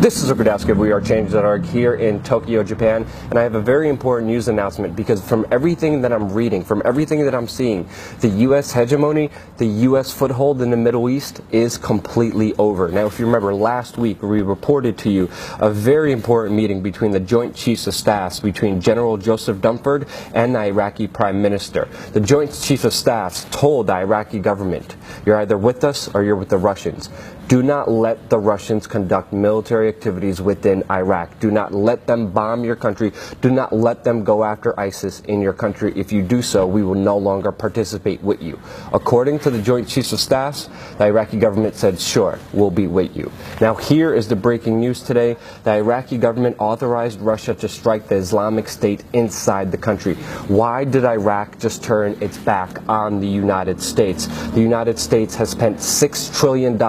This is Okudowski of WeAreChange.org here in Tokyo, Japan, and I have a very important news announcement because from everything that I'm reading, from everything that I'm seeing, the U.S. hegemony, the U.S. foothold in the Middle East is completely over. Now, if you remember, last week we reported to you a very important meeting between the Joint Chiefs of Staff, between General Joseph Dunford and the Iraqi Prime Minister. The Joint Chiefs of Staff told the Iraqi government, you're either with us or you're with the Russians. Do not let the Russians conduct military activities within Iraq. Do not let them bomb your country. Do not let them go after ISIS in your country. If you do so, we will no longer participate with you. According to the Joint Chiefs of Staff, the Iraqi government said, sure, we'll be with you. Now here is the breaking news today. The Iraqi government authorized Russia to strike the Islamic State inside the country. Why did Iraq just turn its back on the United States? The United States has spent $6 trillion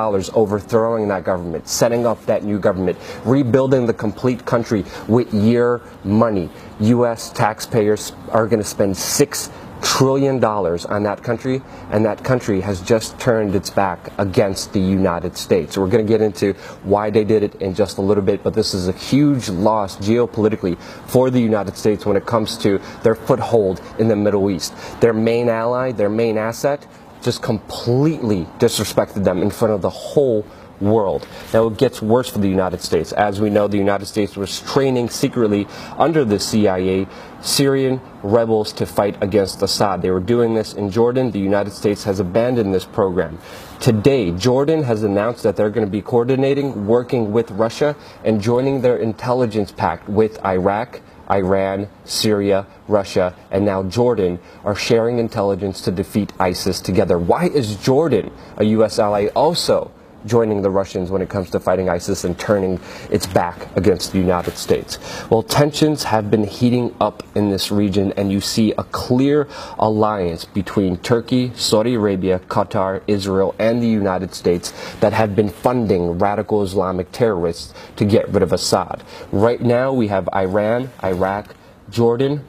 overthrowing that government, setting up that new government, rebuilding the complete country with your money. U.S. taxpayers are going to spend $6 trillion on that country, and that country has just turned its back against the United States. We're going to get into why they did it in just a little bit, but this is a huge loss geopolitically for the United States when it comes to their foothold in the Middle East. Their main ally, their main asset, just completely disrespected them in front of the whole world. Now it gets worse for the United States. As we know, the United States was training secretly under the CIA Syrian rebels to fight against Assad. They were doing this in Jordan. The United States has abandoned this program. Today, Jordan has announced that they're going to be coordinating, working with Russia, and joining their intelligence pact with Iraq, Iran, Syria, Russia, and now Jordan are sharing intelligence to defeat ISIS together. Why is Jordan, a U.S. ally, also joining the Russians when it comes to fighting ISIS and turning its back against the United States? Well, tensions have been heating up in this region, and you see a clear alliance between Turkey, Saudi Arabia, Qatar, Israel, and the United States that have been funding radical Islamic terrorists to get rid of Assad. Right now, we have Iran, Iraq, Jordan,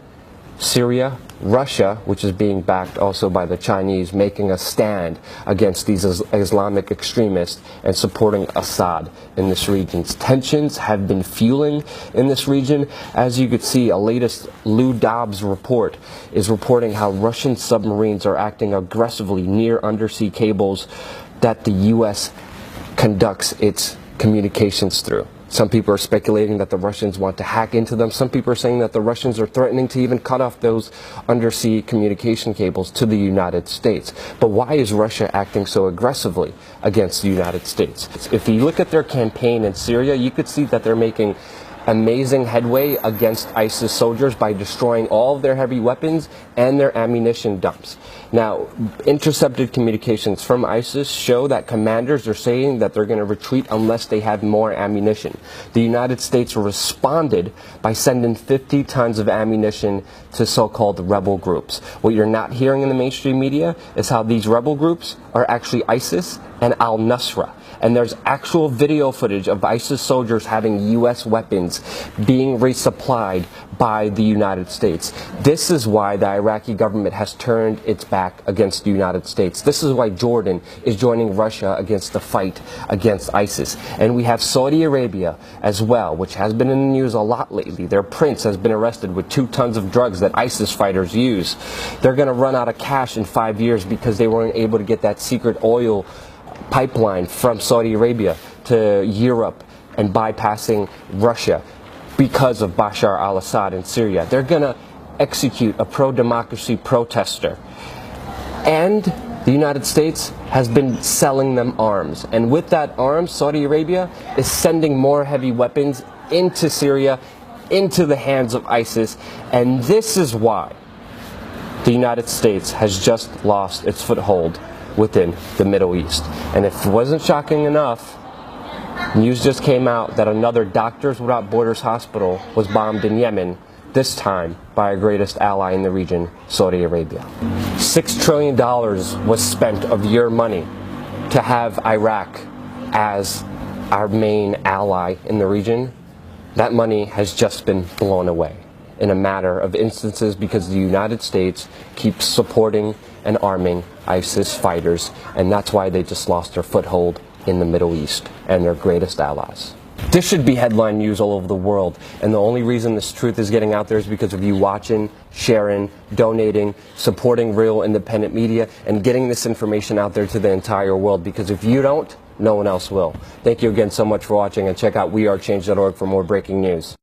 Syria, Russia, which is being backed also by the Chinese, making a stand against these Islamic extremists and supporting Assad in this region. Tensions have been fueling in this region. As you could see, a latest Lou Dobbs report is reporting how Russian submarines are acting aggressively near undersea cables that the U.S. conducts its communications through. Some people are speculating that the Russians want to hack into them. Some people are saying that the Russians are threatening to even cut off those undersea communication cables to the United States. But why is Russia acting so aggressively against the United States? If you look at their campaign in Syria, you could see that they're making amazing headway against ISIS soldiers by destroying all of their heavy weapons and their ammunition dumps. Now, intercepted communications from ISIS show that commanders are saying that they're going to retreat unless they have more ammunition. The United States responded by sending 50 tons of ammunition to so-called rebel groups. What you're not hearing in the mainstream media is how these rebel groups are actually ISIS and al-Nusra. And there's actual video footage of ISIS soldiers having U.S. weapons being resupplied by the United States. This is why the Iraqi government has turned its back against the United States. This is why Jordan is joining Russia against the fight against ISIS. And we have Saudi Arabia as well, which has been in the news a lot lately. Their prince has been arrested with 2 tons of drugs that ISIS fighters use. They're going to run out of cash in 5 years because they weren't able to get that secret oil pipeline from Saudi Arabia to Europe and bypassing Russia because of Bashar al-Assad in Syria. They're going to execute a pro-democracy protester. And the United States has been selling them arms. And with that arms, Saudi Arabia is sending more heavy weapons into Syria, into the hands of ISIS. And this is why the United States has just lost its foothold within the Middle East. And if it wasn't shocking enough, news just came out that another Doctors Without Borders hospital was bombed in Yemen, this time by our greatest ally in the region, Saudi Arabia. $6 trillion was spent of your money to have Iraq as our main ally in the region. That money has just been blown away in a matter of instances because the United States keeps supporting and arming ISIS fighters, and that's why they just lost their foothold in the Middle East and their greatest allies. This should be headline news all over the world, and the only reason this truth is getting out there is because of you watching, sharing, donating, supporting real independent media, and getting this information out there to the entire world, because if you don't, no one else will. Thank you again so much for watching, and check out wearechange.org for more breaking news.